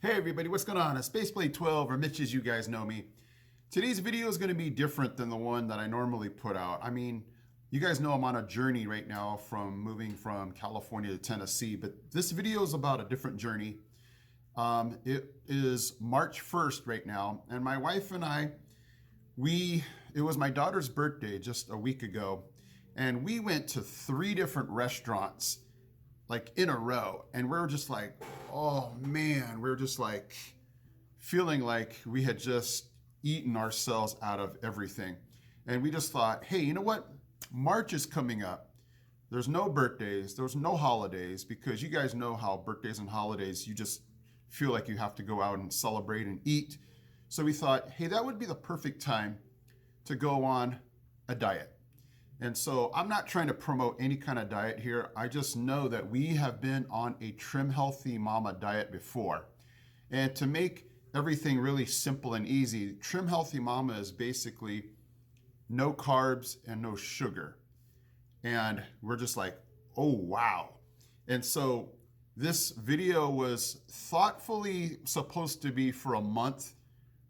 Hey everybody, what's going on? It's Spaceblade 12, or Mitch as you guys know me. Today's video is going to be different than the one that I normally put out. I mean, you guys know I'm on a journey right now from moving from California to Tennessee, but this video is about a different journey. It is March 1st right now, and my wife and I, it was my daughter's birthday just a week ago, and we went to 3 different restaurants like in a row, and we were just like, oh man, we were just like feeling like we had just eaten ourselves out of everything. And we just thought, hey, you know what? March is coming up. There's no birthdays, there's no holidays, because you guys know how birthdays and holidays, you just feel like you have to go out and celebrate and eat. So we thought, hey, that would be the perfect time to go on a diet. And so I'm not trying to promote any kind of diet here. I just know that we have been on a Trim Healthy Mama diet before. And to make everything really simple and easy, Trim Healthy Mama is basically no carbs and no sugar. And we're just like, oh, wow. And so this video was thoughtfully supposed to be for a month,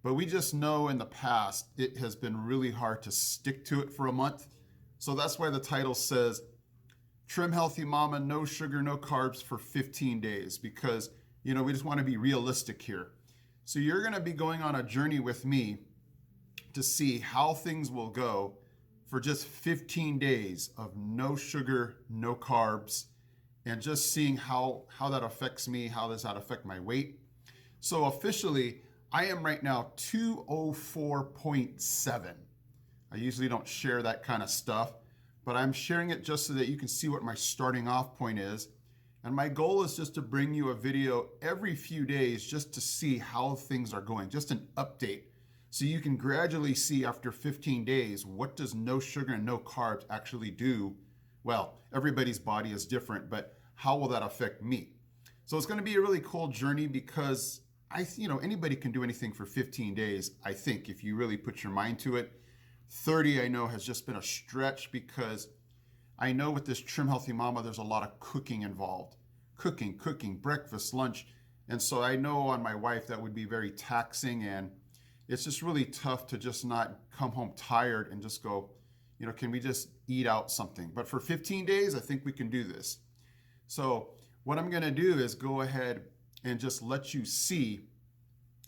but we just know in the past it has been really hard to stick to it for a month. So that's why the title says Trim Healthy Mama, no sugar, no carbs for 15 days, because, you know, we just want to be realistic here. So you're going to be going on a journey with me to see how things will go for just 15 days of no sugar, no carbs, and just seeing how that affects me, how does that affect my weight. So officially, I am right now 204.7. I usually don't share that kind of stuff, but I'm sharing it just so that you can see what my starting off point is. And my goal is just to bring you a video every few days just to see how things are going, just an update. So you can gradually see after 15 days, what does no sugar and no carbs actually do? Well, everybody's body is different, but how will that affect me? So it's going to be a really cool journey because anybody can do anything for 15 days, I think, if you really put your mind to it. 30, I know, has just been a stretch because I know with this Trim Healthy Mama, there's a lot of cooking involved. Cooking, breakfast, lunch. And so I know on my wife that would be very taxing, and it's just really tough to just not come home tired and just go, can we just eat out something? But for 15 days, I think we can do this. So what I'm going to do is go ahead and just let you see.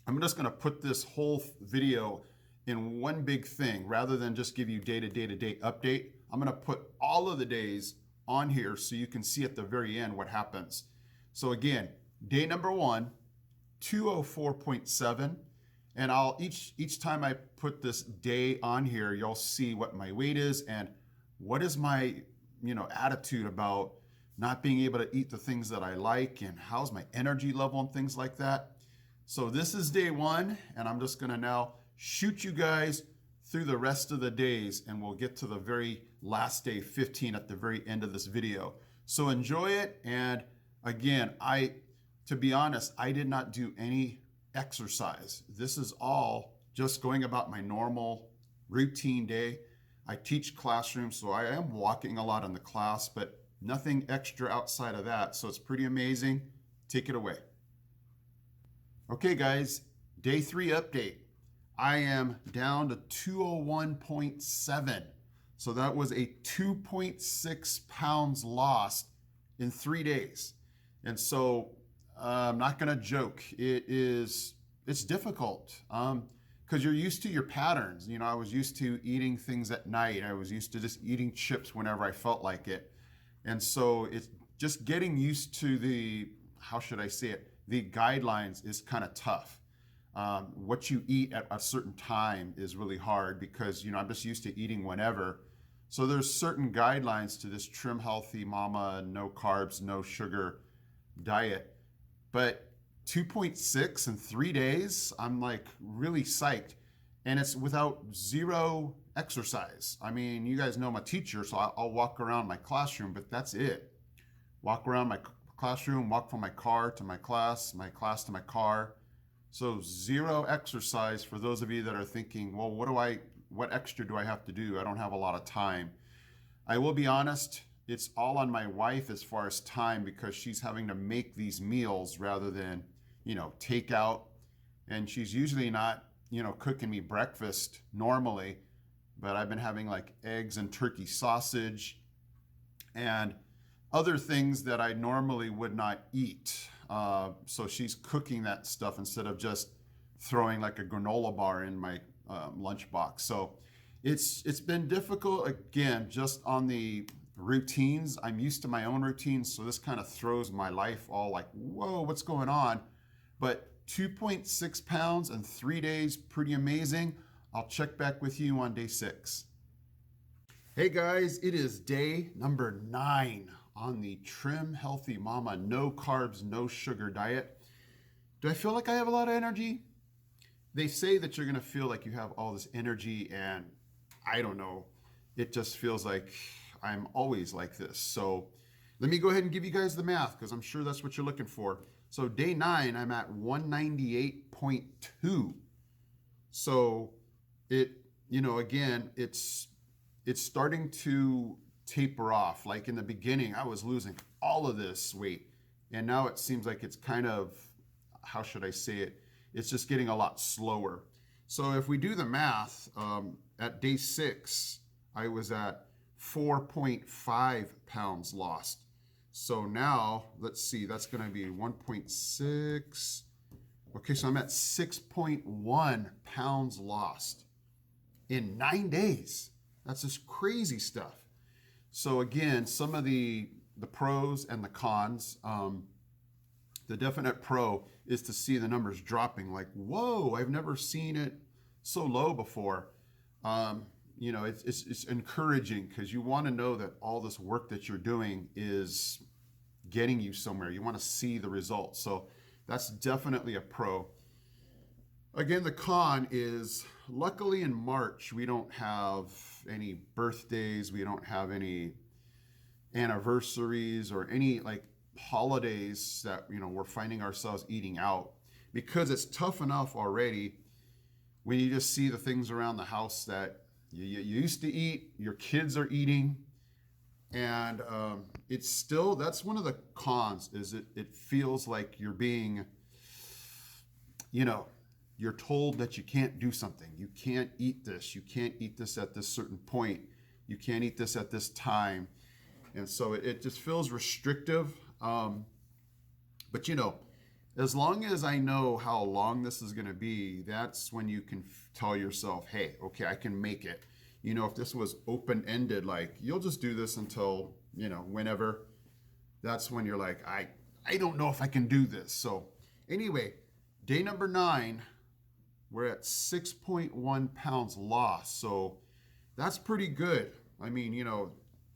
I'm just going to put this whole video in one big thing rather than just give you day-to-day update. I'm going to put all of the days on here so you can see at the very end what happens. So again, day number 1, 204.7, and I'll each time I put this day on here, you'll see what my weight is and what is my attitude about not being able to eat the things that I like, and how's my energy level and things like that. So this is day 1, and I'm just going to now shoot you guys through the rest of the days, and we'll get to the very last day, 15, at the very end of this video. So enjoy it. And again, to be honest, I did not do any exercise. This is all just going about my normal routine day. I teach classroom, so I am walking a lot in the class, but nothing extra outside of that. So it's pretty amazing. Take it away. Okay, guys, day 3 update. I am down to 201.7. So that was a 2.6 pounds lost in 3 days. And so I'm not going to joke. It's difficult because you're used to your patterns. I was used to eating things at night. I was used to just eating chips whenever I felt like it. And so it's just getting used to the guidelines is kind of tough. What you eat at a certain time is really hard because, I'm just used to eating whenever. So there's certain guidelines to this Trim Healthy Mama, no carbs, no sugar diet. But 2.6 in 3 days, I'm like really psyched. And it's without zero exercise. I mean, you guys know I'm a teacher, so I'll walk around my classroom, but that's it. Walk around my classroom, walk from my car to my class to my car. So zero exercise for those of you that are thinking, well, what extra do I have to do? I don't have a lot of time. I will be honest, it's all on my wife as far as time because she's having to make these meals rather than takeout. And she's usually not, cooking me breakfast normally, but I've been having like eggs and turkey sausage and other things that I normally would not eat. So she's cooking that stuff instead of just throwing like a granola bar in my lunchbox. So it's been difficult again, just on the routines. I'm used to my own routines, so this kind of throws my life all like, whoa, what's going on? But 2.6 pounds in 3 days, pretty amazing. I'll check back with you on day 6. Hey guys, it is day number 9 on the Trim Healthy Mama no carbs, no sugar diet. Do I feel like I have a lot of energy? They say that you're gonna feel like you have all this energy, and I don't know. It just feels like I'm always like this. So let me go ahead and give you guys the math, because I'm sure that's what you're looking for. So day 9, I'm at 198.2. So again, it's starting to taper off. Like in the beginning, I was losing all of this weight, and now it seems like it's kind of, how should I say it? It's just getting a lot slower. So if we do the math, at day 6, I was at 4.5 pounds lost. So now, let's see, that's going to be 1.6. Okay, so I'm at 6.1 pounds lost in 9 days. That's just crazy stuff. So again, some of the pros and the cons. The definite pro is to see the numbers dropping. Like, whoa, I've never seen it so low before. It's encouraging, because you want to know that all this work that you're doing is getting you somewhere. You want to see the results. So that's definitely a pro. Again, the con is, luckily in March, we don't have any birthdays. We don't have any anniversaries or any like holidays that, we're finding ourselves eating out, because it's tough enough already when you just see the things around the house that you used to eat, your kids are eating. And it's still, that's one of the cons, is it feels like you're being, you're told that you can't do something. You can't eat this. You can't eat this at this certain point. You can't eat this at this time. And so it just feels restrictive. But as long as I know how long this is going to be, that's when you can tell yourself, hey, okay, I can make it. If this was open-ended, like you'll just do this until, whenever, that's when you're like, I don't know if I can do this. So anyway, day number 9, we're at 6.1 pounds lost. So that's pretty good. I mean,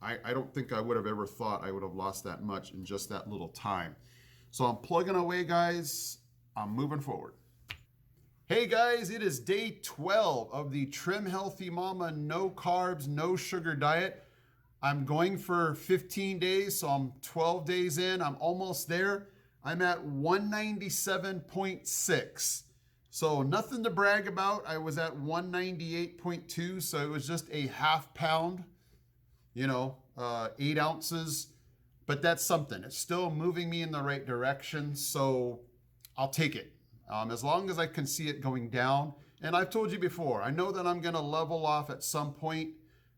I don't think I would have ever thought I would have lost that much in just that little time. So I'm plugging away, guys. I'm moving forward. Hey guys, it is day 12 of the Trim Healthy Mama no carbs, no sugar diet. I'm going for 15 days, so I'm 12 days in. I'm almost there. I'm at 197.6. So nothing to brag about. I was at 198.2, so it was just a half pound, 8 ounces. But that's something. It's still moving me in the right direction, so I'll take it. As long as I can see it going down. And I've told you before, I know that I'm going to level off at some point,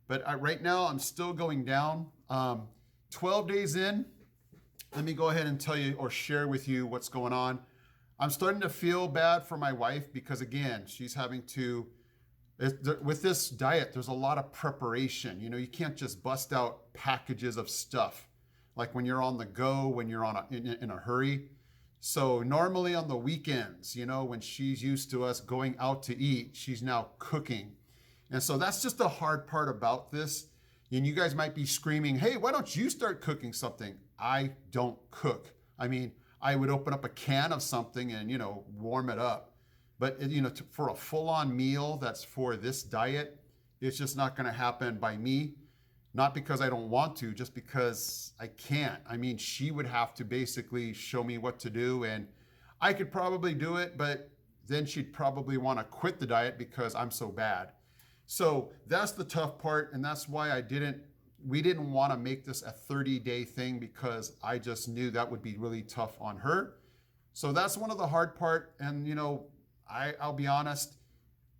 but right now I'm still going down. 12 days in, let me go ahead and tell you or share with you what's going on. I'm starting to feel bad for my wife, because again, she's having to, with this diet, there's a lot of preparation. You can't just bust out packages of stuff like when you're on the go, when you're in a hurry. So normally on the weekends, when she's used to us going out to eat, she's now cooking. And so that's just the hard part about this. And you guys might be screaming, hey, why don't you start cooking something? I don't cook. I mean, I would open up a can of something and, warm it up. But, for a full-on meal that's for this diet, it's just not going to happen by me. Not because I don't want to, just because I can't. I mean, she would have to basically show me what to do, and I could probably do it, but then she'd probably want to quit the diet because I'm so bad. So that's the tough part, and that's why we didn't want to make this a 30-day thing, because I just knew that would be really tough on her. So that's one of the hard part. And I'll be honest,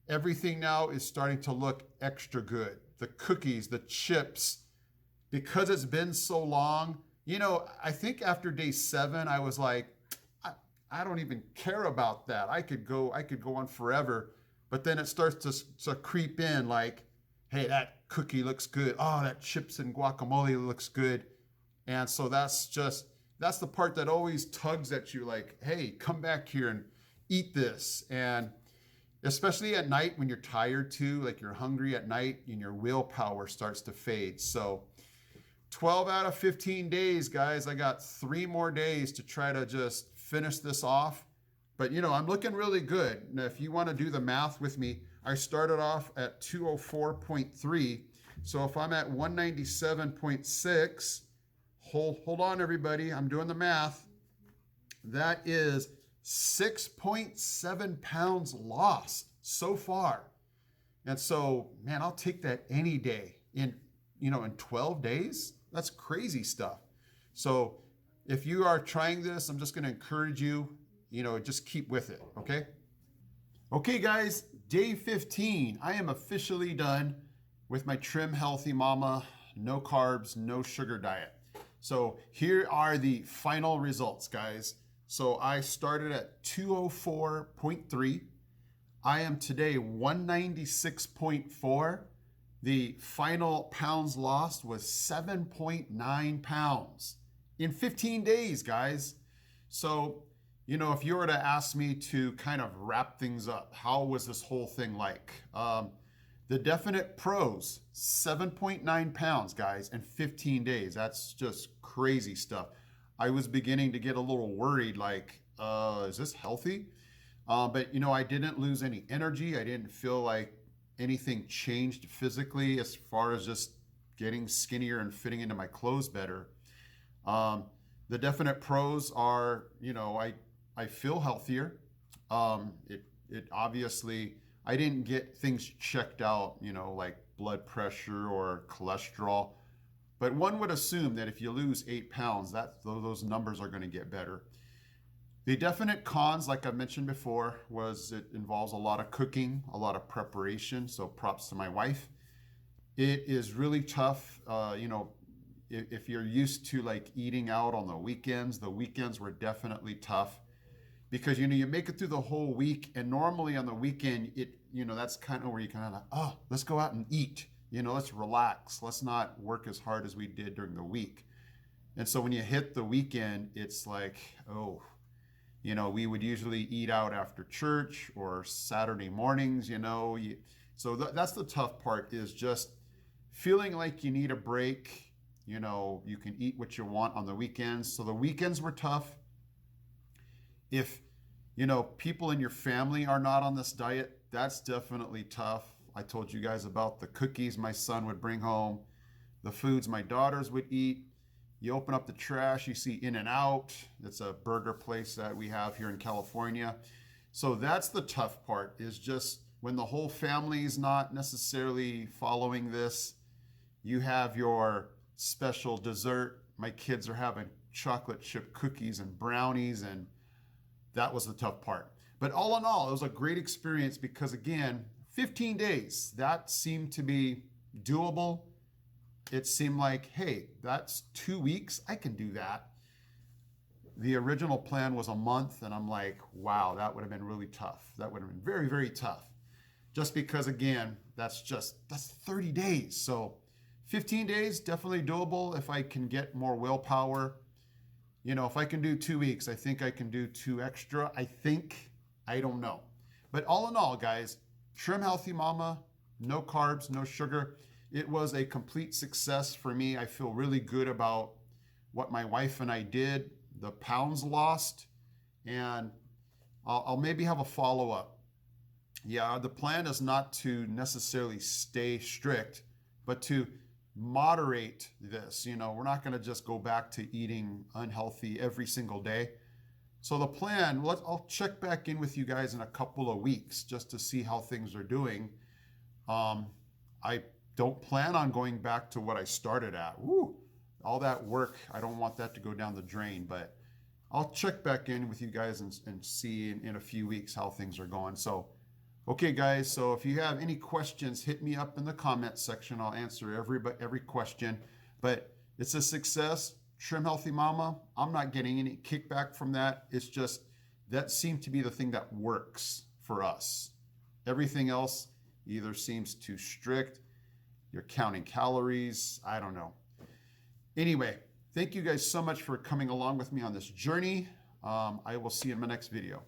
everything now is starting to look extra good. The cookies, the chips, because it's been so long. I think after day 7, I was like, I don't even care about that. I could go on forever. But then it starts to creep in like, hey, that cookie looks good. Oh, that chips and guacamole looks good. And so that's the part that always tugs at you like, hey, come back here and eat this. And especially at night when you're tired too, like you're hungry at night and your willpower starts to fade. So 12 out of 15 days, guys. I got 3 more days to try to just finish this off. But I'm looking really good. Now, if you want to do the math with me, I started off at 204.3. So if I'm at 197.6, hold on, everybody. I'm doing the math. That is 6.7 pounds lost so far. And so, man, I'll take that any day in 12 days. That's crazy stuff. So if you are trying this, I'm just going to encourage you, just keep with it. Okay. Okay, guys, day 15. I am officially done with my Trim Healthy Mama, no carbs, no sugar diet. So here are the final results, guys. So I started at 204.3. I am today 196.4. The final pounds lost was 7.9 pounds in 15 days, guys. So, if you were to ask me to kind of wrap things up, how was this whole thing like? The definite pros, 7.9 pounds, guys, in 15 days. That's just crazy stuff. I was beginning to get a little worried, like, is this healthy? But, I didn't lose any energy. I didn't feel like anything changed physically as far as just getting skinnier and fitting into my clothes better. The definite pros are, I feel healthier. It obviously, I didn't get things checked out, like blood pressure or cholesterol. But one would assume that if you lose 8 pounds, those numbers are going to get better. The definite cons, like I mentioned before, was it involves a lot of cooking, a lot of preparation. So props to my wife. It is really tough. If you're used to like eating out on the weekends were definitely tough because, you make it through the whole week. And normally on the weekend, that's kind of where you kind of like, oh, let's go out and eat, let's relax. Let's not work as hard as we did during the week. And so when you hit the weekend, it's like, oh, we would usually eat out after church or Saturday mornings, so that's the tough part is just feeling like you need a break. You can eat what you want on the weekends. So the weekends were tough. If, people in your family are not on this diet, that's definitely tough. I told you guys about the cookies my son would bring home, the foods my daughters would eat. You open up the trash, you see In-N-Out. It's a burger place that we have here in California. So that's the tough part is just when the whole family is not necessarily following this, you have your special dessert. My kids are having chocolate chip cookies and brownies, and that was the tough part. But all in all, it was a great experience because, again, 15 days, that seemed to be doable. It seemed like, hey, that's 2 weeks. I can do that. The original plan was a month, and I'm like, wow, that would have been really tough. That would have been very, very tough. Just because, again, that's 30 days. So 15 days, definitely doable if I can get more willpower. If I can do 2 weeks, I think I can do 2 extra. I don't know. But all in all, guys, Trim Healthy Mama, no carbs, no sugar. It was a complete success for me. I feel really good about what my wife and I did, the pounds lost, and I'll maybe have a follow-up. Yeah, the plan is not to necessarily stay strict, but to moderate this. We're not going to just go back to eating unhealthy every single day. So the plan, I'll check back in with you guys in a couple of weeks just to see how things are doing. I don't plan on going back to what I started at. Woo, all that work, I don't want that to go down the drain, but I'll check back in with you guys and see in a few weeks how things are going. So, okay, guys. So if you have any questions, hit me up in the comments section. I'll answer every question. But it's a success. Trim Healthy Mama. I'm not getting any kickback from that. It's just that seemed to be the thing that works for us. Everything else either seems too strict. You're counting calories. I don't know. Anyway, thank you guys so much for coming along with me on this journey. I will see you in my next video.